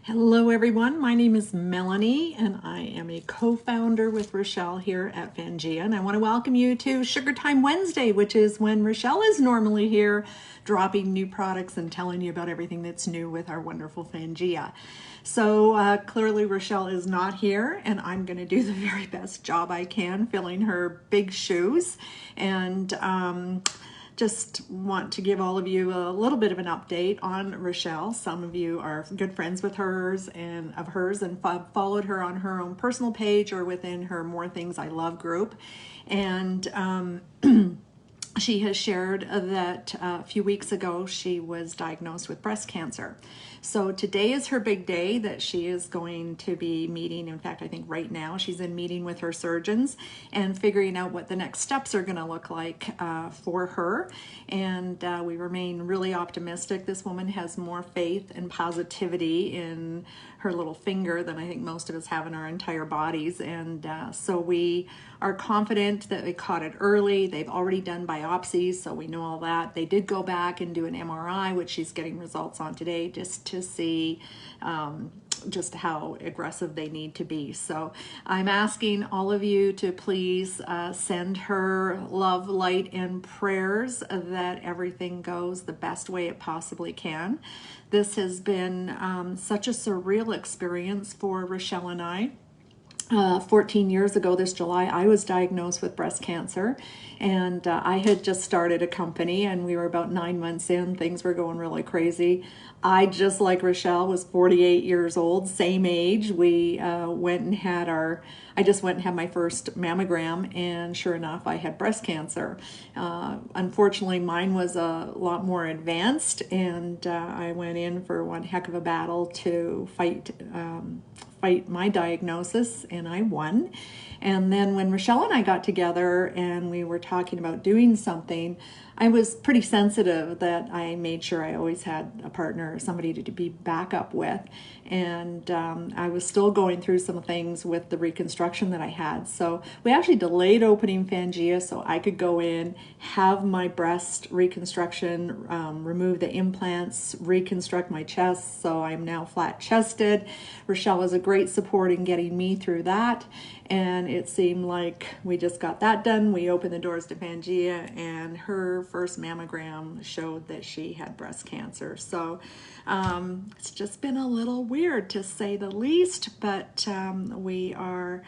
Hello everyone, my name is Melanie and I am a co-founder with Rochelle here at Fangia, and I want to welcome you to Sugar Time Wednesday, which is when Rochelle is normally here dropping new products and telling you about everything that's new with our wonderful Fangia. So clearly Rochelle is not here, and I'm going to do the very best job I can filling her big shoes. And just want to give all of you a little bit of an update on Rochelle. Some of you are good friends with hers and followed her on her own personal page or within her More Things I Love group. And she has shared that a few weeks ago she was diagnosed with breast cancer. So today is her big day that she is going to be meeting. In fact, I think right now she's in meeting with her surgeons and figuring out what the next steps are going to look like for her. And we remain really optimistic. This woman has more faith and positivity in her little finger than I think most of us have in our entire bodies. And so we are confident that they caught it early. They've already done biopsies, so we know all that. They did go back and do an MRI, which she's getting results on today, just to see just how aggressive they need to be. So I'm asking all of you to please send her love, light, and prayers that everything goes the best way it possibly can. This has been such a surreal experience for Rochelle and I. 14 years ago this July, I was diagnosed with breast cancer, and I had just started a company, and we were about 9 months in. Things were going really crazy. I, just like Rochelle, was 48 years old, same age. We I just went and had my first mammogram, and sure enough, I had breast cancer. Unfortunately, mine was a lot more advanced, and I went in for one heck of a battle to fight my diagnosis, and I won. And then when Rochelle and I got together and we were talking about doing something, I was pretty sensitive that I made sure I always had a partner or somebody to be back up with. And I was still going through some things with the reconstruction that I had. So we actually delayed opening Fangia so I could go in, have my breast reconstruction, remove the implants, reconstruct my chest. So I'm now flat chested. Rochelle was a great support in getting me through that. And it seemed like we just got that done. We opened the doors to Fangia, and her first mammogram showed that she had breast cancer. So it's just been a little weird, to say the least, but we are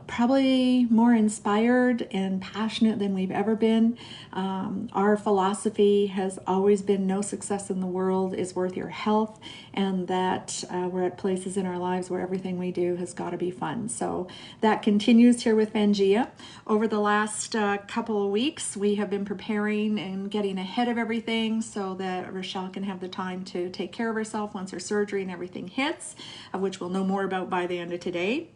probably more inspired and passionate than we've ever been. Our philosophy has always been no success in the world is worth your health, and that we're at places in our lives where everything we do has got to be fun. So that continues here with Fangia. Over the last couple of weeks, we have been preparing and getting ahead of everything so that Rochelle can have the time to take care of herself once her surgery and everything hits, of which we'll know more about by the end of today.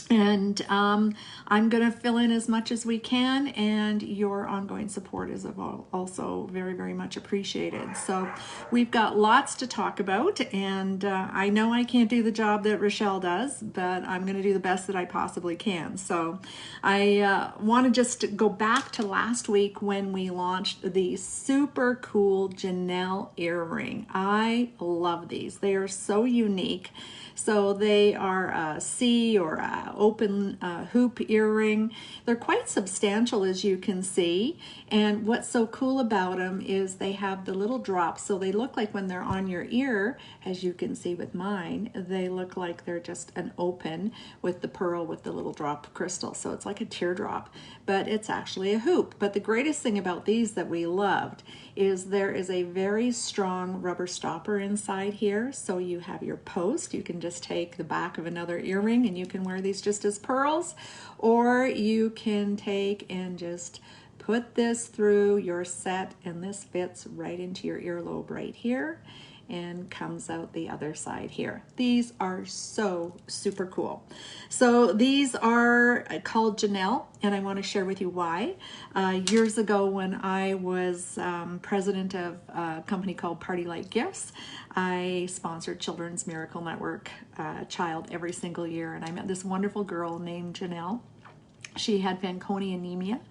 And I'm going to fill in as much as we can, and your ongoing support is also very, very much appreciated. So we've got lots to talk about, and I know I can't do the job that Rochelle does, but I'm going to do the best that I possibly can. So I want to just go back to last week when we launched the super cool Janelle earring. I love these. They are so unique. So they are a C or a open hoop earring. They're quite substantial, as you can see. And what's so cool about them is they have the little drops. So they look like when they're on your ear, as you can see with mine, they look like they're just an open with the pearl with the little drop crystal. So it's like a teardrop, but it's actually a hoop. But the greatest thing about these that we loved is there is a very strong rubber stopper inside here. So you have your post. You can just take the back of another earring and you can wear these just as pearls, or you can take and just put this through your set, and this fits right into your earlobe right here and comes out the other side here. These are so super cool. So these are called Janelle, and I want to share with you why. Years ago, when I was president of a company called Party Light Gifts, I sponsored Children's Miracle Network child every single year, and I met this wonderful girl named Janelle. She had Fanconi anemia,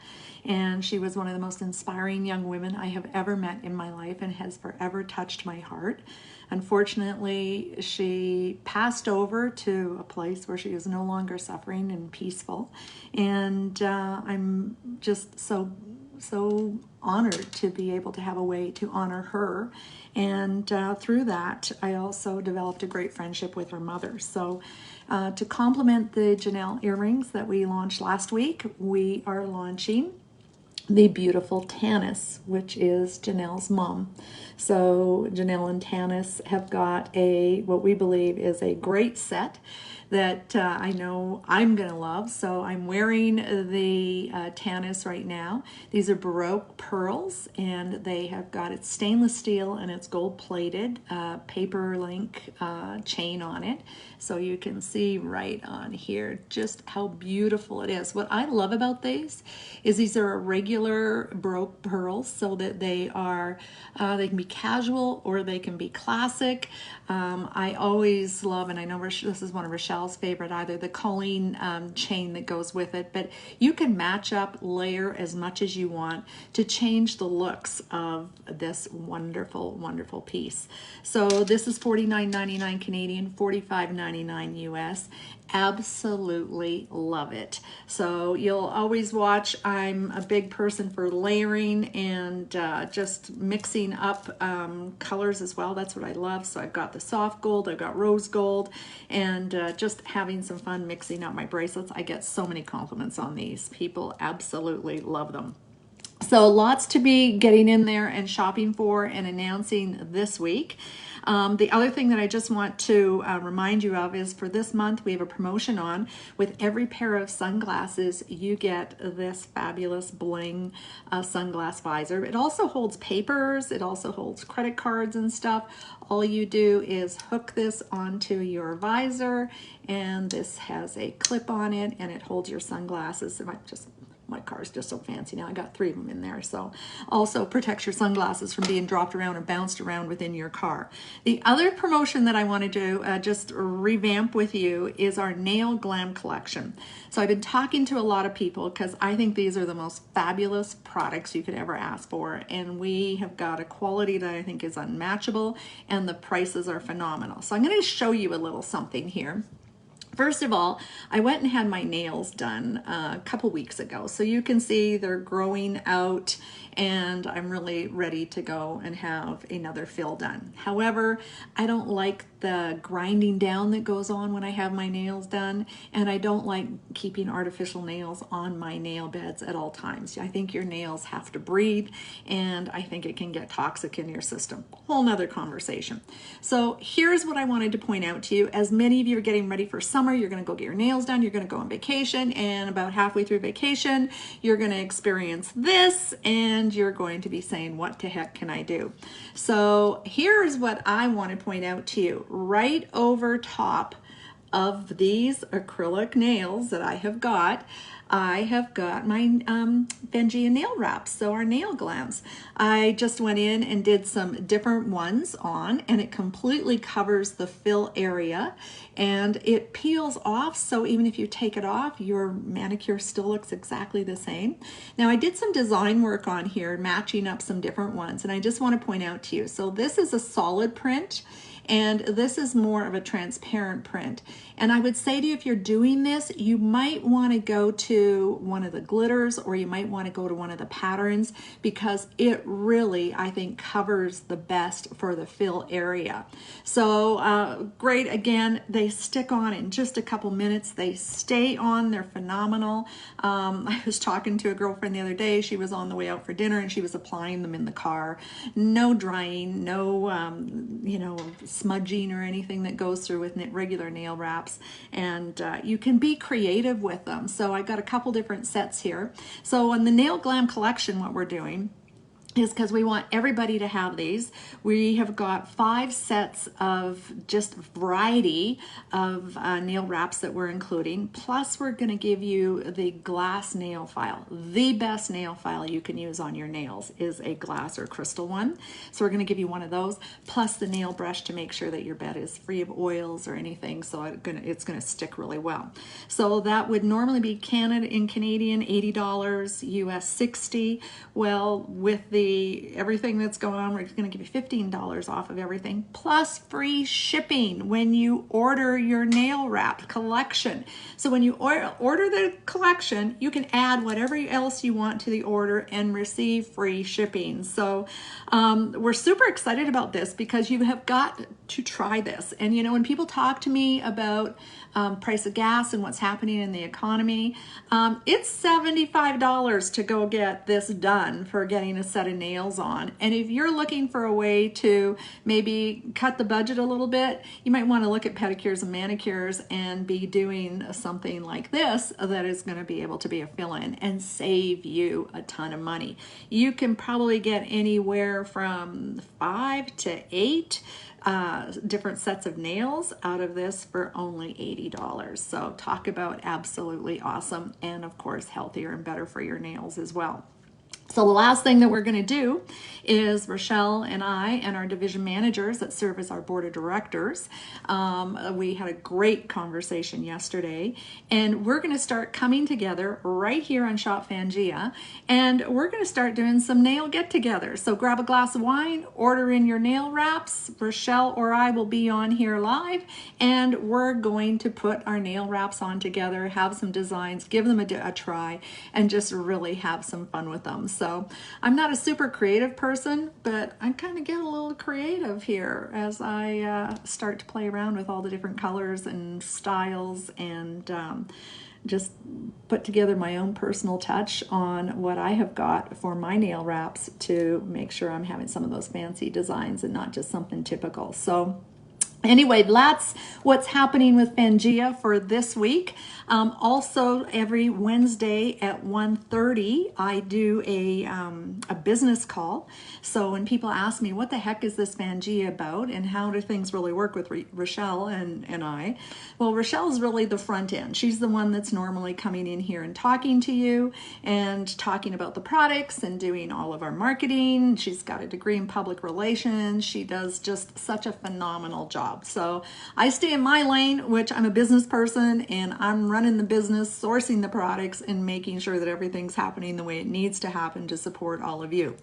and she was one of the most inspiring young women I have ever met in my life and has forever touched my heart. Unfortunately, she passed over to a place where she is no longer suffering and peaceful. And I'm just so honored to be able to have a way to honor her. And through that, I also developed a great friendship with her mother. So to complement the Janelle earrings that we launched last week, we are launching the beautiful Tanis, which is Janelle's mom. So Janelle and Tanis have got what we believe is a great set that I know I'm going to love. So I'm wearing the Tanis right now. These are Baroque pearls, and they have got it's stainless steel and it's gold plated paper link chain on it. So you can see right on here just how beautiful it is. What I love about these are a regular Baroque pearls, so that they can be casual or they can be classic. I always love, and I know this is one of Rochelle's favorite, either the Colleen chain that goes with it, but you can match up, layer as much as you want to change the looks of this wonderful, wonderful piece. So this is $49.99 Canadian, $45.99 US. Absolutely love it. So you'll always watch. I'm a big person for layering and just mixing up colors as well. That's what I love. So I've got the soft gold, I've got rose gold, and just having some fun mixing up my bracelets. I get so many compliments on these. People absolutely love them. So lots to be getting in there and shopping for and announcing this week. The other thing that I just want to remind you of is for this month, we have a promotion on. With every pair of sunglasses, you get this fabulous bling sunglass visor. It also holds papers. It also holds credit cards and stuff. All you do is hook this onto your visor, and this has a clip on it, and it holds your sunglasses. My car's just so fancy now. I got 3 of them in there. So also protects your sunglasses from being dropped around or bounced around within your car. The other promotion that I wanted to just revamp with you is our Nail Glam collection. So I've been talking to a lot of people because I think these are the most fabulous products you could ever ask for. And we have got a quality that I think is unmatchable, and the prices are phenomenal. So I'm going to show you a little something here. First of all, I went and had my nails done a couple weeks ago. So you can see they're growing out, and I'm really ready to go and have another fill done. However, I don't like the grinding down that goes on when I have my nails done, and I don't like keeping artificial nails on my nail beds at all times. I think your nails have to breathe, and I think it can get toxic in your system. Whole nother conversation. So here's what I wanted to point out to you. As many of you are getting ready for summer, you're going to go get your nails done, you're going to go on vacation, and about halfway through vacation, you're going to experience this, and you're going to be saying, what the heck can I do? So here's what I want to point out to you. Right over top of these acrylic nails that I have got my Pangea nail wraps, so our nail glams. I just went in and did some different ones on, and it completely covers the fill area, and it peels off, so even if you take it off, your manicure still looks exactly the same. Now I did some design work on here, matching up some different ones, and I just want to point out to you, so this is a solid print, and this is more of a transparent print. And I would say to you, if you're doing this, you might want to go to one of the glitters, or you might want to go to one of the patterns, because it really, I think, covers the best for the fill area. So great. Again, they stick on in just a couple minutes. They stay on. They're phenomenal. I was talking to a girlfriend the other day. She was on the way out for dinner, and she was applying them in the car. No drying, no smudging or anything that goes through with regular nail wraps, and you can be creative with them. So I got a couple different sets here. So on the Nail Glam collection, what we're doing is because we want everybody to have these. We have got 5 sets of just variety of nail wraps that we're including. Plus we're going to give you the glass nail file. The best nail file you can use on your nails is a glass or crystal one. So we're going to give you one of those, plus the nail brush to make sure that your bed is free of oils or anything, so it's going to stick really well. So that would normally be Canadian $80, US 60. Well, with everything that's going on, we're going to give you $15 off of everything, plus free shipping when you order your nail wrap collection. So when you order the collection, you can add whatever else you want to the order and receive free shipping. So we're super excited about this because you have got to try this. And you know, when people talk to me about price of gas and what's happening in the economy, it's $75 to go get this done for getting a set of nails on. And if you're looking for a way to maybe cut the budget a little bit, you might want to look at pedicures and manicures and be doing something like this that is going to be able to be a fill-in and save you a ton of money. You can probably get anywhere from 5 to 8 different sets of nails out of this for only $80. So talk about absolutely awesome, and of course healthier and better for your nails as well. So the last thing that we're going to do is Rochelle and I and our division managers that serve as our board of directors, we had a great conversation yesterday, and we're going to start coming together right here on Shop Fangia, and we're going to start doing some nail get-togethers. So grab a glass of wine, order in your nail wraps. Rochelle or I will be on here live, and we're going to put our nail wraps on together, have some designs, give them a try, and just really have some fun with them. So I'm not a super creative person, but I kind of get a little creative here as I start to play around with all the different colors and styles, and just put together my own personal touch on what I have got for my nail wraps to make sure I'm having some of those fancy designs and not just something typical. So anyway, that's what's happening with Fangia for this week. Also, every Wednesday at 1:30, I do a business call. So when people ask me, what the heck is this Fangia about and how do things really work with Rochelle and I? Well, Rochelle's really the front end. She's the one that's normally coming in here and talking to you and talking about the products and doing all of our marketing. She's got a degree in public relations. She does just such a phenomenal job. So I stay in my lane, which I'm a business person, and I'm running the business, sourcing the products, and making sure that everything's happening the way it needs to happen to support all of you.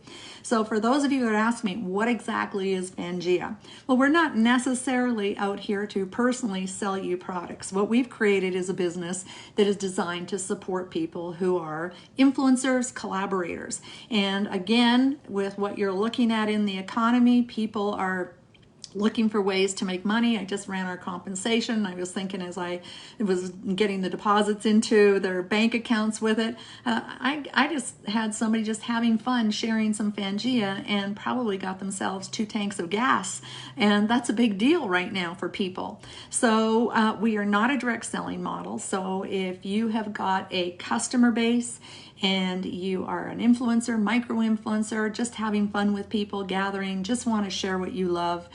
So for those of you that ask me, what exactly is Fangia? Well, we're not necessarily out here to personally sell you products. What we've created is a business that is designed to support people who are influencers, collaborators. And again, with what you're looking at in the economy, people are looking for ways to make money. I just ran our compensation. I was thinking as I was getting the deposits into their bank accounts with it, I just had somebody just having fun sharing some Fangia and probably got themselves 2 tanks of gas. And that's a big deal right now for people. So we are not a direct selling model. So if you have got a customer base and you are an influencer, micro-influencer, just having fun with people, gathering, just want to share what you love,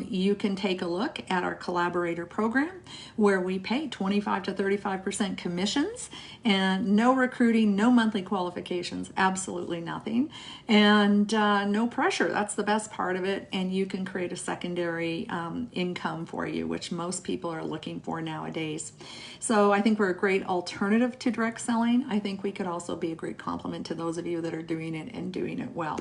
you can take a look at our collaborator program where we pay 25 to 35% commissions and no recruiting, no monthly qualifications, absolutely nothing, and no pressure. That's the best part of it, and you can create a secondary income for you, which most people are looking for nowadays. So I think we're a great alternative to direct selling. I think we could also be a great complement to those of you that are doing it and doing it well.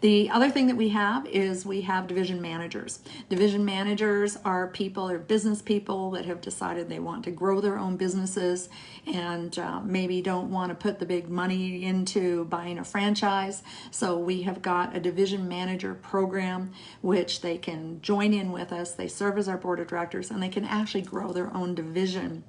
The other thing that we have is we have division managers. Division managers are people or business people that have decided they want to grow their own businesses and maybe don't want to put the big money into buying a franchise. So we have got a division manager program which they can join in with us. They serve as our board of directors and they can actually grow their own division.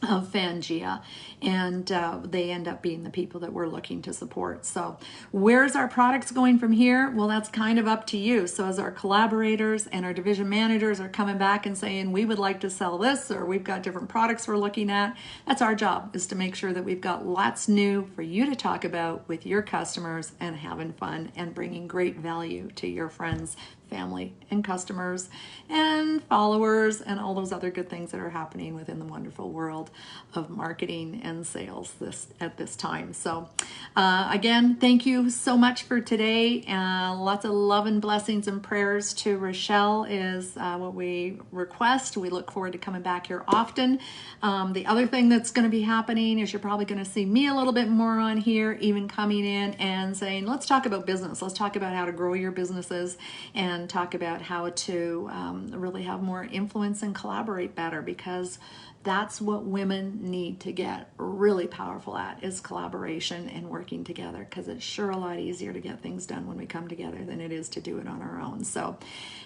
of Fangia, and they end up being the people that we're looking to support. So where's our products going from here? Well, that's kind of up to you. So as our collaborators and our division managers are coming back and saying, we would like to sell this, or we've got different products we're looking at, that's our job, is to make sure that we've got lots new for you to talk about with your customers and having fun and bringing great value to your friends, family, and customers and followers and all those other good things that are happening within the wonderful world of marketing and sales at this time. So again, thank you so much for today. Lots of love and blessings and prayers to Rochelle is what we request. We look forward to coming back here often. The other thing that's going to be happening is you're probably going to see me a little bit more on here, even coming in and saying, let's talk about business. Let's talk about how to grow your businesses and talk about how to really have more influence and collaborate better, because that's what women need to get really powerful at, is collaboration and working together, because it's sure a lot easier to get things done when we come together than it is to do it on our own. So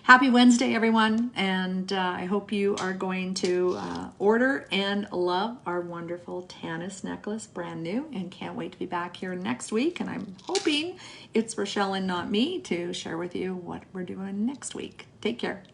happy Wednesday, everyone, and I hope you are going to order and love our wonderful Tanis necklace, brand new, and can't wait to be back here next week. And I'm hoping it's Rochelle and not me to share with you what we're doing next week. Take care.